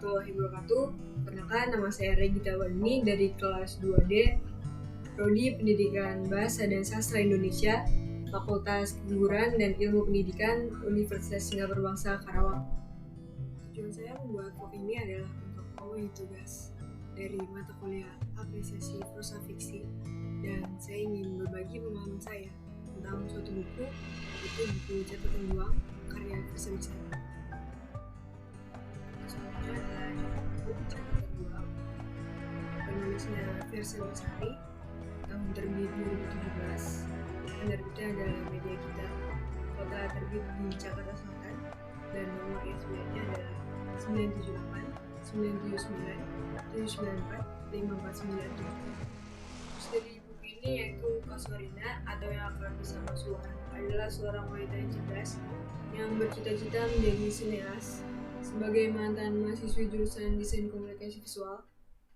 warahmatullahi wabarakatuh. Perkenalkan, nama saya Regita Walini dari kelas 2D, Prodi Pendidikan Bahasa dan Sastra Indonesia, Fakultas Keguruan dan Ilmu Pendidikan, Universitas Singapura Bangsa, Karawang. Tujuan saya membuat vlog ini adalah untuk memenuhi tugas dari mata kuliah apresiasi prosa fiksi, dan saya ingin berbagi pemahaman saya tentang suatu buku, yaitu buku catatan Juang karya Firsa Besari. Selanjutnya adalah buku catatan Juang, penulisnya Firsa Besari, tahun terbit 2017, penerbitnya adalah Media Kita, kota terbit di Jakarta Selatan, dan nomor ISBN-nya adalah 978 979 794 5497. Terus dari buku ini yaitu Kasuarina atau yang akrab disapa Suwar adalah seorang wanita yang cerdas yang bercita-cita menjadi sineas. Sebagai mantan mahasiswi jurusan desain komunikasi visual,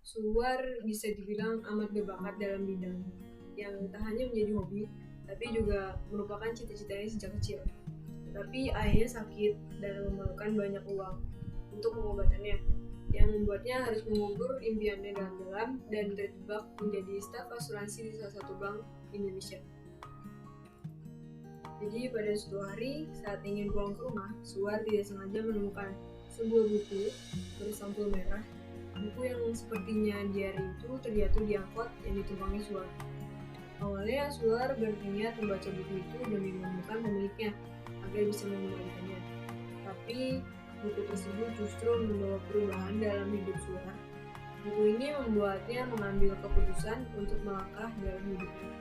Suwar bisa dibilang amat berbakat dalam bidang yang tak hanya menjadi hobi, tapi juga merupakan cita-citanya sejak kecil. Tetapi ayahnya sakit dan memerlukan banyak uang untuk pengobatannya, yang membuatnya harus mengubur impiannya dalam-dalam dan terjebak menjadi staf asuransi di salah satu bank Indonesia. Jadi pada suatu hari saat ingin pulang ke rumah, Suwar tidak sengaja menemukan sebuah buku bersampul merah. Buku yang sepertinya diari itu terjatuh di angkot yang ditumpangi Suwar. Awalnya Suwar berniat membaca buku itu demi menemukan pemiliknya agar bisa mengembalikannya. Tapi buku tersebut justru membawa perubahan dalam hidup Suwar. Buku ini membuatnya mengambil keputusan untuk melangkah dalam hidupnya.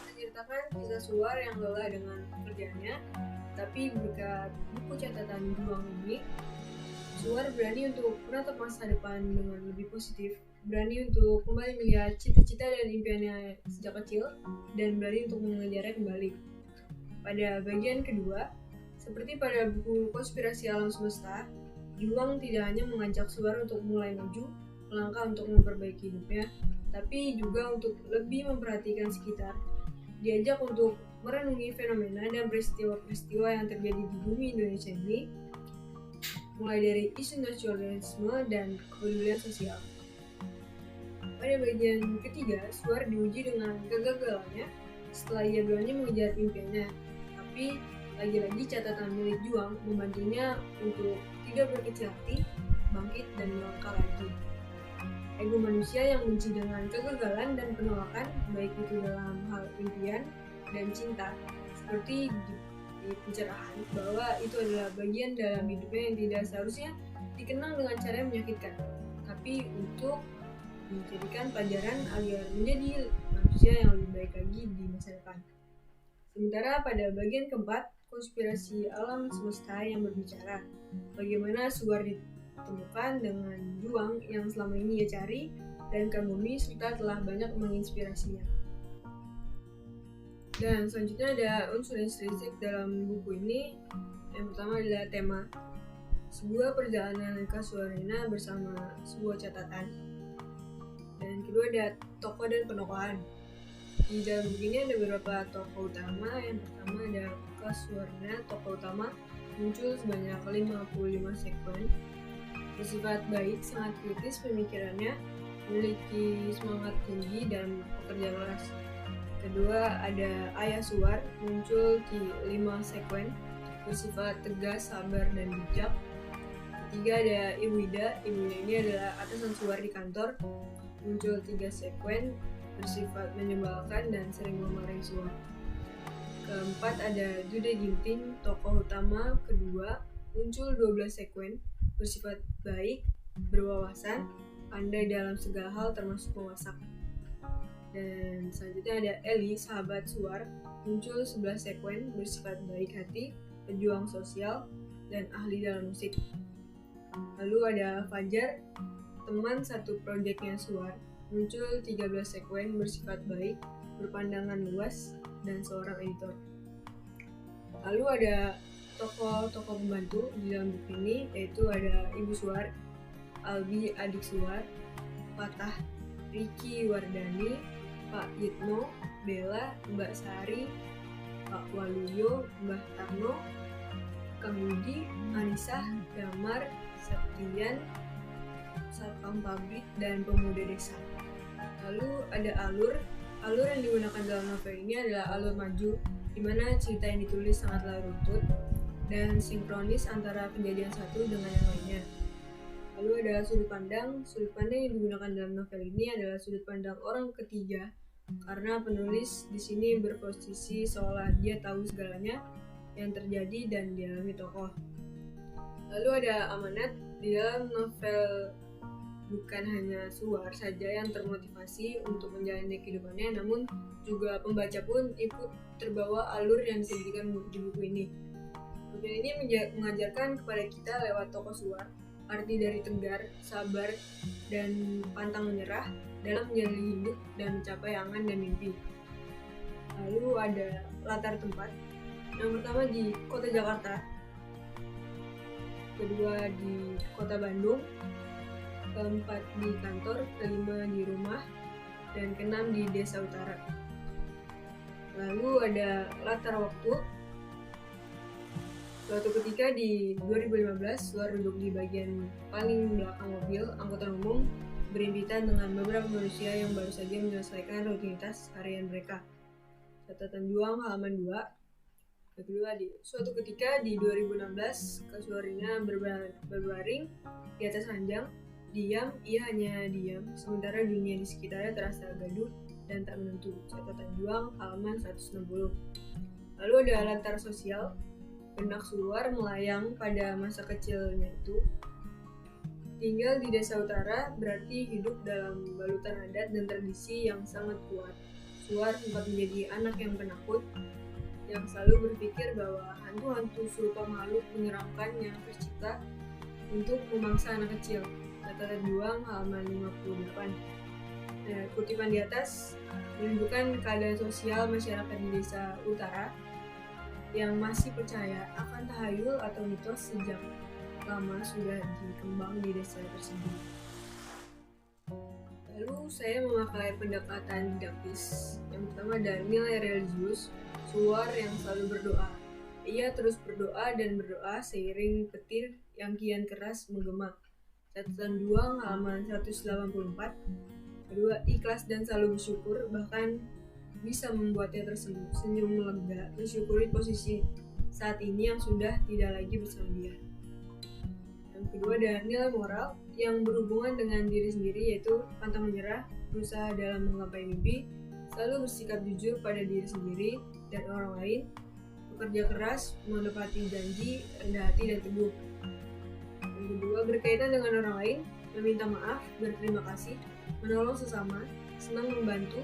Menceritakan kisah Suwar yang lelah dengan pekerjaannya, tapi berkat buku catatan Juang ini, Suwar berani untuk menatap masa depan dengan lebih positif, berani untuk kembali melihat cita-cita dan impiannya sejak kecil, dan berani untuk mengejarnya kembali. Pada bagian kedua, seperti pada buku Konspirasi Alam Semesta, Juang tidak hanya mengajak Suwar untuk mulai maju, melangkah untuk memperbaiki hidupnya, tapi juga untuk lebih memperhatikan sekitar. Diajak untuk merenungi fenomena dan peristiwa-peristiwa yang terjadi di bumi Indonesia ini, mulai dari isu nasionalisme dan kepedulian sosial. Pada bagian ketiga, Suwar diuji dengan kegagalannya setelah ia berani mengejar impiannya. Tapi lagi-lagi catatan milik Juang membantunya untuk tidak berkecil hati, bangkit dan melangkah lagi. Ego manusia yang benci dengan kegagalan dan penolakan, baik itu dalam hal impian dan cinta, seperti di pencerahan bahwa itu adalah bagian dalam hidupnya yang tidak seharusnya dikenang dengan cara yang menyakitkan, tapi untuk dijadikan pelajaran agar menjadi manusia yang lebih baik lagi di masa depan. Sementara pada bagian keempat, konspirasi alam semesta yang berbicara bagaimana Suwar ditemukan dengan Juang yang selama ini ia cari dan kagumi serta telah banyak menginspirasinya. Dan selanjutnya ada unsur estetik dalam buku ini. Yang pertama adalah tema, sebuah perjalanan Kasuarina bersama sebuah catatan. Dan kedua ada tokoh dan penokohan. Di dalam buku ini ada beberapa tokoh utama. Yang pertama ada Kasuarina, tokoh utama, muncul sebanyak 55 sekuen. Bersifat baik, sangat kritis pemikirannya, memiliki semangat tinggi dan pekerja keras. Kedua ada Ayah Suwar, muncul di 5 sekuen, bersifat tegas, sabar, dan bijak. Ketiga ada Ibu Ida. Ibu Ida ini adalah atasan Suwar di kantor, muncul 3 sekuen, bersifat menyebalkan dan sering memarahi Suwar. Keempat ada Dude Ginting, tokoh utama kedua, muncul 12 sekuen, bersifat baik, berwawasan, pandai dalam segala hal termasuk memasak. Dan selanjutnya ada Eli, sahabat Suwar, muncul 11 sekuen, bersifat baik hati, pejuang sosial, dan ahli dalam musik. Lalu ada Fajar, teman satu proyeknya Suwar, muncul 13 sekuen, bersifat baik, berpandangan luas, dan seorang editor. Lalu ada tokoh-tokoh pembantu di dalam buku ini, yaitu ada Ibu Suwar, Albi adik Suwar, Fatah, Riki Wardani, Pak Yitno, Bella, Mbak Sari, Pak Waluyo, Mbah Tarno, Kang Budi, Anissa, Damar, Septian, Satpam Pabrik, dan Pemuda Desa. Lalu ada alur yang digunakan dalam novel ini adalah alur maju, di mana cerita yang ditulis sangatlah runtut dan sinkronis antara kejadian satu dengan yang lainnya. Lalu ada sudut pandang yang digunakan dalam novel ini adalah sudut pandang orang ketiga, karena penulis di sini berposisi seolah dia tahu segalanya yang terjadi dan dialami tokoh. Lalu ada amanat. Di dalam novel bukan hanya Suar saja yang termotivasi untuk menjalani kehidupannya, namun juga pembaca pun ikut terbawa alur yang disajikan di buku ini. Novel ini mengajarkan kepada kita lewat tokoh Suar arti dari tegar, sabar, dan pantang menyerah dalam menjalani hidup dan mencapai angan dan mimpi. Lalu ada latar tempat. Yang pertama di kota Jakarta, kedua di kota Bandung, keempat di kantor, kelima di rumah, dan keenam di desa utara. Lalu ada latar waktu. Suatu ketika di 2015, Suar duduk di bagian paling belakang mobil angkutan umum berimpitan dengan beberapa manusia yang baru saja menyelesaikan rutinitas harian mereka. Catatan juang halaman 2. Kedua, suatu ketika di 2016, Kasuarina berbaring di atas ranjang. Diam, ia hanya diam, sementara dunia di sekitarnya terasa gaduh dan tak menentu. Catatan juang halaman 160. Lalu ada latar sosial. Benak Suar melayang pada masa kecilnya itu. Tinggal di desa utara berarti hidup dalam balutan adat dan tradisi yang sangat kuat. Suar sempat menjadi anak yang penakut, yang selalu berpikir bahwa hantu-hantu serupa makhluk menyeramkan yang tercipta untuk memangsa anak kecil. Catatan juang halaman 58. Nah, kutipan di atas menunjukkan keadaan sosial masyarakat di desa utara yang masih percaya akan tahayul atau mitos sejak lama sudah dikembang di desa tersebut. Lalu saya memakai pendekatan didaktis. Yang pertama ada nilai religius. Suar yang selalu berdoa. Ia terus berdoa dan berdoa seiring petir yang kian keras menggema. Catatan juang halaman 184. Kedua, ikhlas dan selalu bersyukur, bahkan bisa membuatnya tersenyum lega, mensyukuri posisi saat ini yang sudah tidak lagi bersama dia. Yang kedua ada nilai moral yang berhubungan dengan diri sendiri, yaitu pantang menyerah, berusaha dalam menggapai mimpi, selalu bersikap jujur pada diri sendiri dan orang lain, bekerja keras, menepati janji, rendah hati dan teguh. Yang kedua, berkaitan dengan orang lain, meminta maaf, berterima kasih, menolong sesama, senang membantu,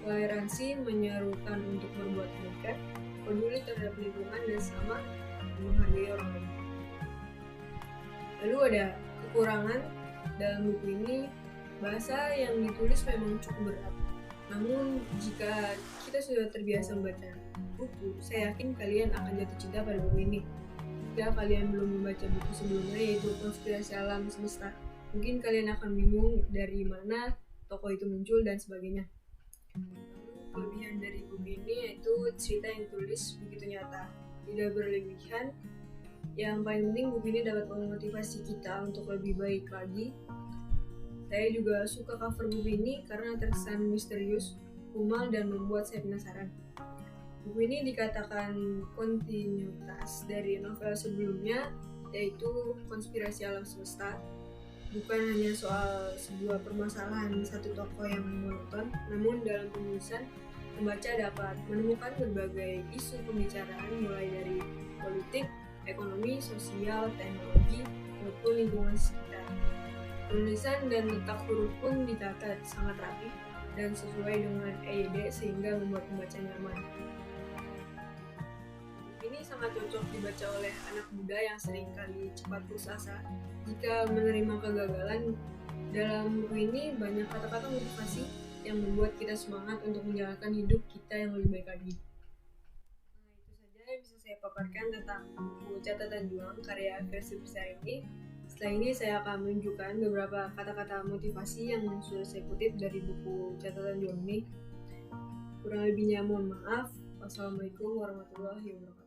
toleransi, menyerukan untuk berbuat kebaikan, peduli terhadap lingkungan, dan sama menghargai orang lain. Lalu ada kekurangan dalam buku ini. Bahasa yang ditulis memang cukup berat. Namun jika kita sudah terbiasa membaca buku, saya yakin kalian akan jatuh cinta pada buku ini. Jika kalian belum membaca buku sebelumnya, yaitu Konspirasi Alam Semesta, mungkin kalian akan bingung dari mana tokoh itu muncul dan sebagainya. Kelebihan dari buku ini yaitu cerita yang ditulis begitu nyata, tidak berlebihan. Yang paling penting, buku ini dapat memotivasi kita untuk lebih baik lagi. Saya juga suka cover buku ini karena terkesan misterius, kumal, dan membuat saya penasaran. Buku ini dikatakan kontinuitas dari novel sebelumnya, yaitu Konspirasi Alam Semesta. Bukan hanya soal sebuah permasalahan satu tokoh yang monoton, namun dalam penulisan, pembaca dapat menemukan berbagai isu pembicaraan mulai dari politik, ekonomi, sosial, teknologi, maupun lingkungan sekitar. Penulisan dan letak huruf pun ditata sangat rapi dan sesuai dengan EYD sehingga membuat pembaca nyaman. Ini sangat cocok dibaca oleh anak muda yang seringkali cepat putus asa. Jika menerima kegagalan, dalam buku ini banyak kata-kata motivasi yang membuat kita semangat untuk menjalankan hidup kita yang lebih baik lagi. Nah, itu saja yang bisa saya paparkan tentang buku Catatan Juang karya versi besar ini. Setelah ini saya akan menunjukkan beberapa kata-kata motivasi yang sudah saya kutip dari buku Catatan Juang ini. Kurang lebihnya mohon maaf. Wassalamualaikum warahmatullahi wabarakatuh.